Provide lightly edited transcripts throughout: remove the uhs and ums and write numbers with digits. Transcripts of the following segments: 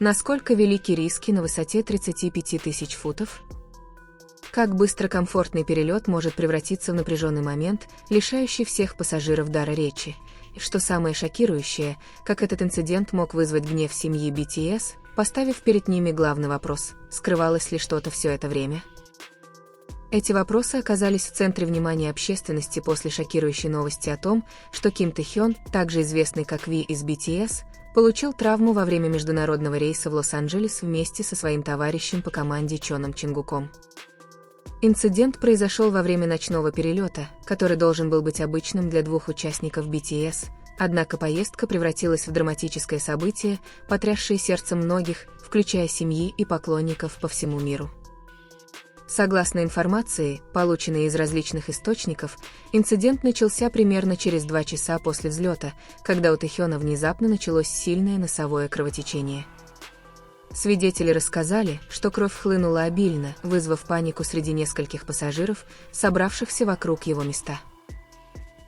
Насколько велики риски на высоте 35 тысяч футов? Как быстро комфортный перелет может превратиться в напряженный момент, лишающий всех пассажиров дара речи? И что самое шокирующее, как этот инцидент мог вызвать гнев семьи BTS, поставив перед ними главный вопрос: скрывалось ли что-то все это время? Эти вопросы оказались в центре внимания общественности после шокирующей новости о том, что Ким Тэ-хён, также известный как Ви из BTS, получил травму во время международного рейса в Лос-Анджелес вместе со своим товарищем по команде Чоном Чингуком. Инцидент произошел во время ночного перелета, который должен был быть обычным для двух участников BTS, однако поездка превратилась в драматическое событие, потрясшее сердце многих, включая семьи и поклонников по всему миру. Согласно информации, полученной из различных источников, инцидент начался примерно через 2 часа после взлета, когда у Тэ-хёна внезапно началось сильное носовое кровотечение. Свидетели рассказали, что кровь хлынула обильно, вызвав панику среди нескольких пассажиров, собравшихся вокруг его места.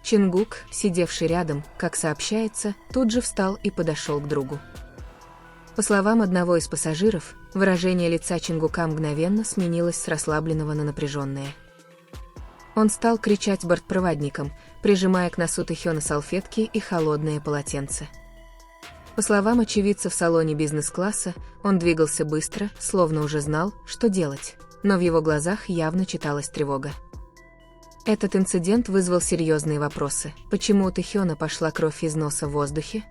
Чингук, сидевший рядом, как сообщается, тут же встал и подошел к другу. По словам одного из пассажиров, выражение лица Чингука мгновенно сменилось с расслабленного на напряженное. Он стал кричать бортпроводникам, прижимая к носу Тэ-хёна салфетки и холодное полотенце. По словам очевидцев в салоне бизнес-класса, он двигался быстро, словно уже знал, что делать, но в его глазах явно читалась тревога. Этот инцидент вызвал серьезные вопросы. Почему у Тэ-хёна пошла кровь из носа в воздухе?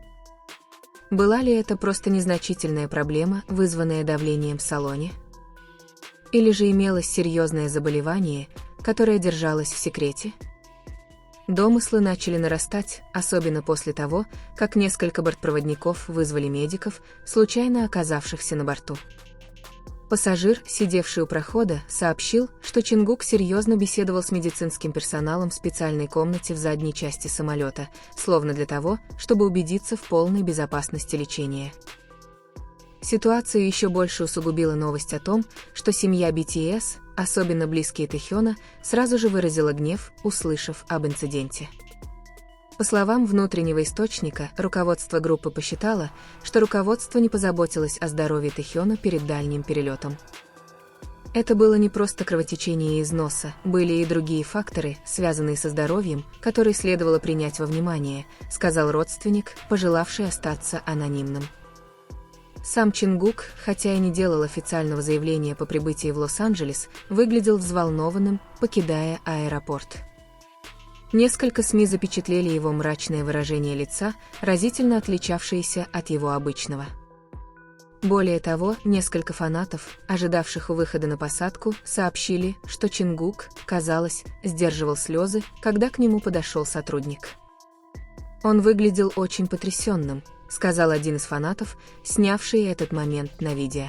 Была ли это просто незначительная проблема, вызванная давлением в салоне? Или же имелось серьезное заболевание, которое держалось в секрете? Домыслы начали нарастать, особенно после того, как несколько бортпроводников вызвали медиков, случайно оказавшихся на борту. Пассажир, сидевший у прохода, сообщил, что Чингук серьезно беседовал с медицинским персоналом в специальной комнате в задней части самолета, словно для того, чтобы убедиться в полной безопасности лечения. Ситуацию еще больше усугубила новость о том, что семья BTS, особенно близкие Тэ-хёна, сразу же выразила гнев, услышав об инциденте. По словам внутреннего источника, руководство группы посчитало, что руководство не позаботилось о здоровье Тэ-хёна перед дальним перелетом. Это было не просто кровотечение из носа, были и другие факторы, связанные со здоровьем, которые следовало принять во внимание, сказал родственник, пожелавший остаться анонимным. Сам Чингук, хотя и не делал официального заявления по прибытии в Лос-Анджелес, выглядел взволнованным, покидая аэропорт. Несколько СМИ запечатлели его мрачное выражение лица, разительно отличавшееся от его обычного. Более того, несколько фанатов, ожидавших у выхода на посадку, сообщили, что Чингук, казалось, сдерживал слезы, когда к нему подошел сотрудник. «Он выглядел очень потрясенным», — сказал один из фанатов, снявший этот момент на видео.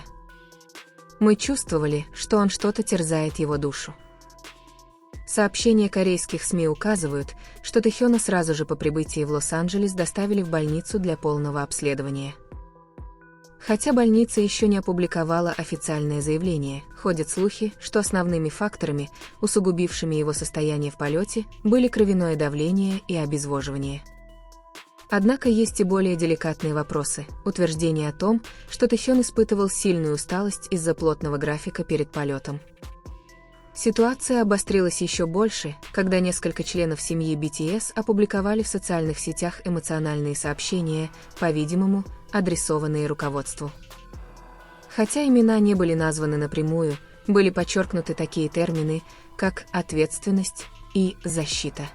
«Мы чувствовали, что он что-то терзает его душу». Сообщения корейских СМИ указывают, что Тэ-хёна сразу же по прибытии в Лос-Анджелес доставили в больницу для полного обследования. Хотя больница еще не опубликовала официальное заявление, ходят слухи, что основными факторами, усугубившими его состояние в полете, были кровяное давление и обезвоживание. Однако есть и более деликатные вопросы. Утверждение о том, что Тэ-хён испытывал сильную усталость из-за плотного графика перед полетом. Ситуация обострилась еще больше, когда несколько членов семьи BTS опубликовали в социальных сетях эмоциональные сообщения, по-видимому, адресованные руководству. Хотя имена не были названы напрямую, были подчеркнуты такие термины, как «ответственность» и «защита».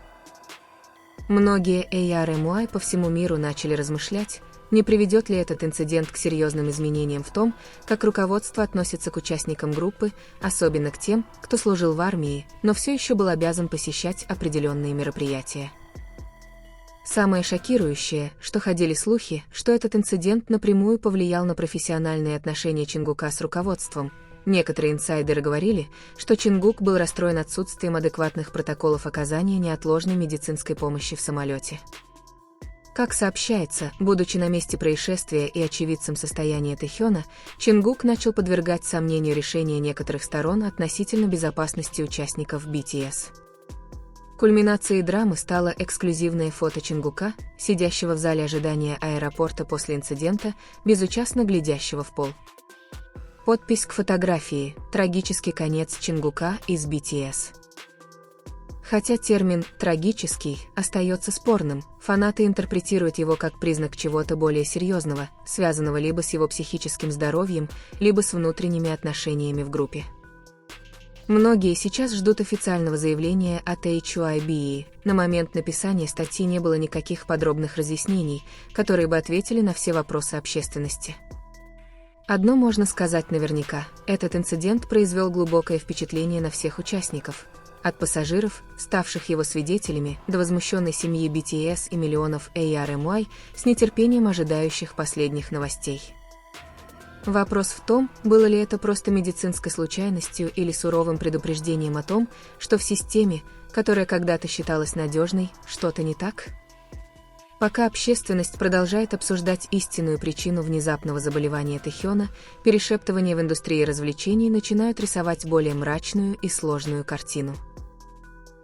Многие ARMY по всему миру начали размышлять, не приведет ли этот инцидент к серьезным изменениям в том, как руководство относится к участникам группы, особенно к тем, кто служил в армии, но все еще был обязан посещать определенные мероприятия. Самое шокирующее, что ходили слухи, что этот инцидент напрямую повлиял на профессиональные отношения Чингука с руководством. Некоторые инсайдеры говорили, что Чингук был расстроен отсутствием адекватных протоколов оказания неотложной медицинской помощи в самолете. Как сообщается, будучи на месте происшествия и очевидцем состояния Тэ-хёна, Чингук начал подвергать сомнению решения некоторых сторон относительно безопасности участников BTS. Кульминацией драмы стало эксклюзивное фото Чингука, сидящего в зале ожидания аэропорта после инцидента, безучастно глядящего в пол. Подпись к фотографии «Трагический конец Чингука из BTS». Хотя термин «трагический» остается спорным, фанаты интерпретируют его как признак чего-то более серьезного, связанного либо с его психическим здоровьем, либо с внутренними отношениями в группе. Многие сейчас ждут официального заявления от HYBE. На момент написания статьи не было никаких подробных разъяснений, которые бы ответили на все вопросы общественности. Одно можно сказать наверняка: этот инцидент произвел глубокое впечатление на всех участников. От пассажиров, ставших его свидетелями, до возмущенной семьи BTS и миллионов ARMY, с нетерпением ожидающих последних новостей. Вопрос в том, было ли это просто медицинской случайностью или суровым предупреждением о том, что в системе, которая когда-то считалась надежной, что-то не так? Пока общественность продолжает обсуждать истинную причину внезапного заболевания Тэхёна, перешептывания в индустрии развлечений начинают рисовать более мрачную и сложную картину.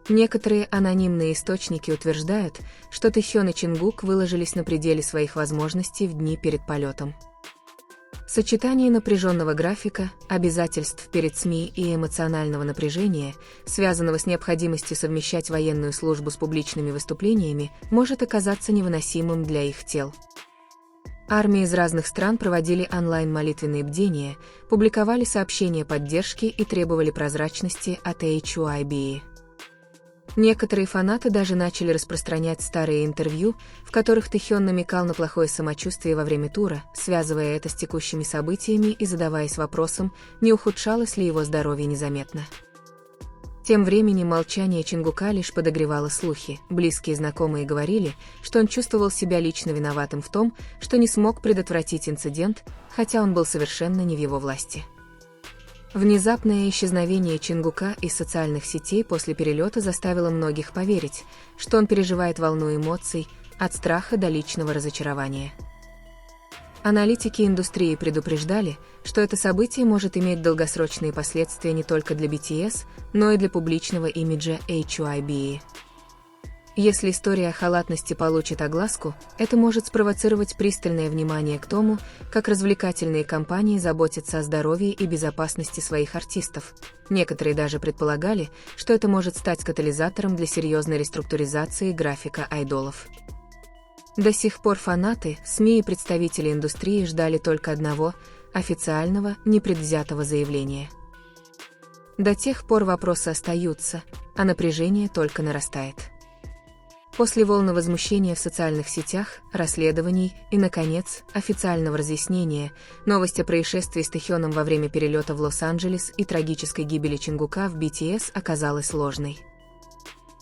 Некоторые анонимные источники утверждают, что Тэхён и Чингук выложились на пределе своих возможностей в дни перед полетом. Сочетание напряженного графика, обязательств перед СМИ и эмоционального напряжения, связанного с необходимостью совмещать военную службу с публичными выступлениями, может оказаться невыносимым для их тел. Армии из разных стран проводили онлайн-молитвенные бдения, публиковали сообщения поддержки и требовали прозрачности от HYBE. Некоторые фанаты даже начали распространять старые интервью, в которых Тэхён намекал на плохое самочувствие во время тура, связывая это с текущими событиями и задаваясь вопросом, не ухудшалось ли его здоровье незаметно. Тем временем молчание Чингука лишь подогревало слухи. Близкие знакомые говорили, что он чувствовал себя лично виноватым в том, что не смог предотвратить инцидент, хотя он был совершенно не в его власти. Внезапное исчезновение Чингука из социальных сетей после перелета заставило многих поверить, что он переживает волну эмоций, от страха до личного разочарования. Аналитики индустрии предупреждали, что это событие может иметь долгосрочные последствия не только для BTS, но и для публичного имиджа HYBE. Если история о халатности получит огласку, это может спровоцировать пристальное внимание к тому, как развлекательные компании заботятся о здоровье и безопасности своих артистов. Некоторые даже предполагали, что это может стать катализатором для серьезной реструктуризации графика айдолов. До сих пор фанаты, СМИ и представители индустрии ждали только одного – официального, непредвзятого заявления. До тех пор вопросы остаются, а напряжение только нарастает. После волны возмущения в социальных сетях, расследований и, наконец, официального разъяснения, новость о происшествии с Тэхёном во время перелета в Лос-Анджелес и трагической гибели Чингука в BTS оказалась ложной.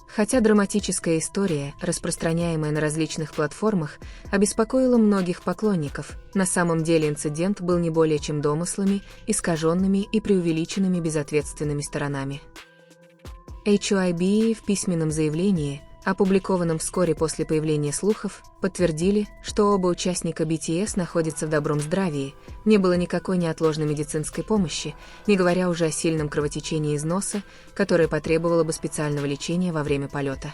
Хотя драматическая история, распространяемая на различных платформах, обеспокоила многих поклонников, на самом деле инцидент был не более чем домыслами, искаженными и преувеличенными безответственными сторонами. HYBE в письменном заявлении, опубликованном вскоре после появления слухов, подтвердили, что оба участника BTS находятся в добром здравии, не было никакой неотложной медицинской помощи, не говоря уже о сильном кровотечении из носа, которое потребовало бы специального лечения во время полета.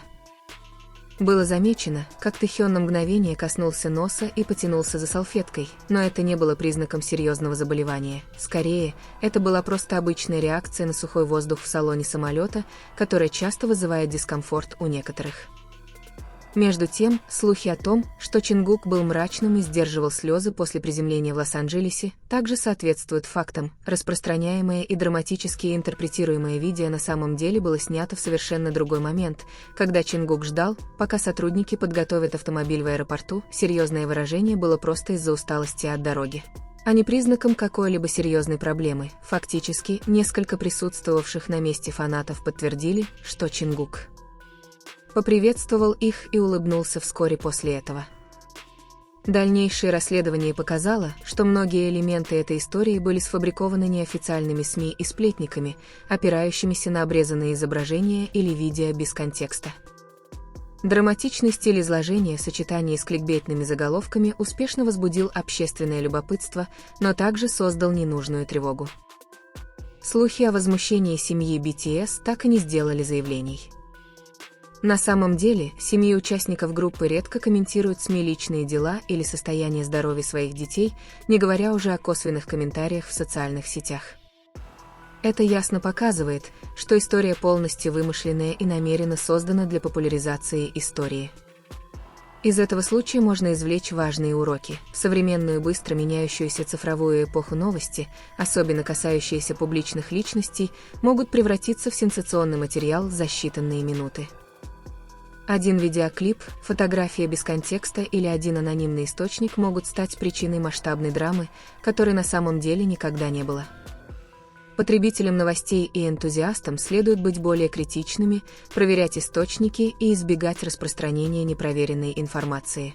Было замечено, как Тэхён на мгновение коснулся носа и потянулся за салфеткой, но это не было признаком серьезного заболевания. Скорее, это была просто обычная реакция на сухой воздух в салоне самолета, которая часто вызывает дискомфорт у некоторых. Между тем, слухи о том, что Чингук был мрачным и сдерживал слезы после приземления в Лос-Анджелесе, также соответствуют фактам. Распространяемое и драматически интерпретируемое видео на самом деле было снято в совершенно другой момент, когда Чингук ждал, пока сотрудники подготовят автомобиль в аэропорту. Серьезное выражение было просто из-за усталости от дороги, а не признаком какой-либо серьезной проблемы. Фактически, несколько присутствовавших на месте фанатов подтвердили, что Чингук поприветствовал их и улыбнулся вскоре после этого. Дальнейшее расследование показало, что многие элементы этой истории были сфабрикованы неофициальными СМИ и сплетниками, опирающимися на обрезанные изображения или видео без контекста. Драматичный стиль изложения в сочетании с кликбейтными заголовками успешно возбудил общественное любопытство, но также создал ненужную тревогу. Слухи о возмущении семьи BTS так и не сделали заявлений. На самом деле, семьи участников группы редко комментируют СМИ личные дела или состояние здоровья своих детей, не говоря уже о косвенных комментариях в социальных сетях. Это ясно показывает, что история полностью вымышленная и намеренно создана для популяризации истории. Из этого случая можно извлечь важные уроки. В современную быстро меняющуюся цифровую эпоху новости, особенно касающиеся публичных личностей, могут превратиться в сенсационный материал за считанные минуты. Один видеоклип, фотография без контекста или один анонимный источник могут стать причиной масштабной драмы, которой на самом деле никогда не было. Потребителям новостей и энтузиастам следует быть более критичными, проверять источники и избегать распространения непроверенной информации.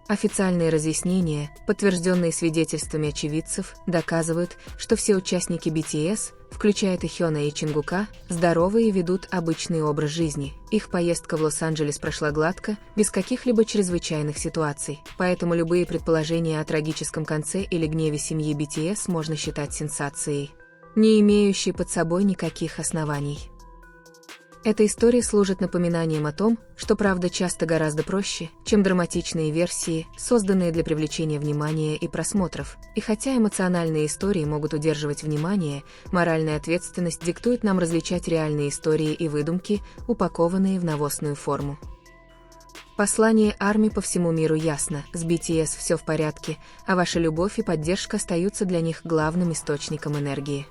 Официальные разъяснения, подтвержденные свидетельствами очевидцев, доказывают, что все участники BTS, включая Тэхёна и Чингука, здоровы и ведут обычный образ жизни. Их поездка в Лос-Анджелес прошла гладко, без каких-либо чрезвычайных ситуаций, поэтому любые предположения о трагическом конце или гневе семьи BTS можно считать сенсацией, не имеющей под собой никаких оснований. Эта история служит напоминанием о том, что правда часто гораздо проще, чем драматичные версии, созданные для привлечения внимания и просмотров. И хотя эмоциональные истории могут удерживать внимание, моральная ответственность диктует нам различать реальные истории и выдумки, упакованные в навозную форму. Послание ARMY по всему миру ясно: с BTS все в порядке, а ваша любовь и поддержка остаются для них главным источником энергии.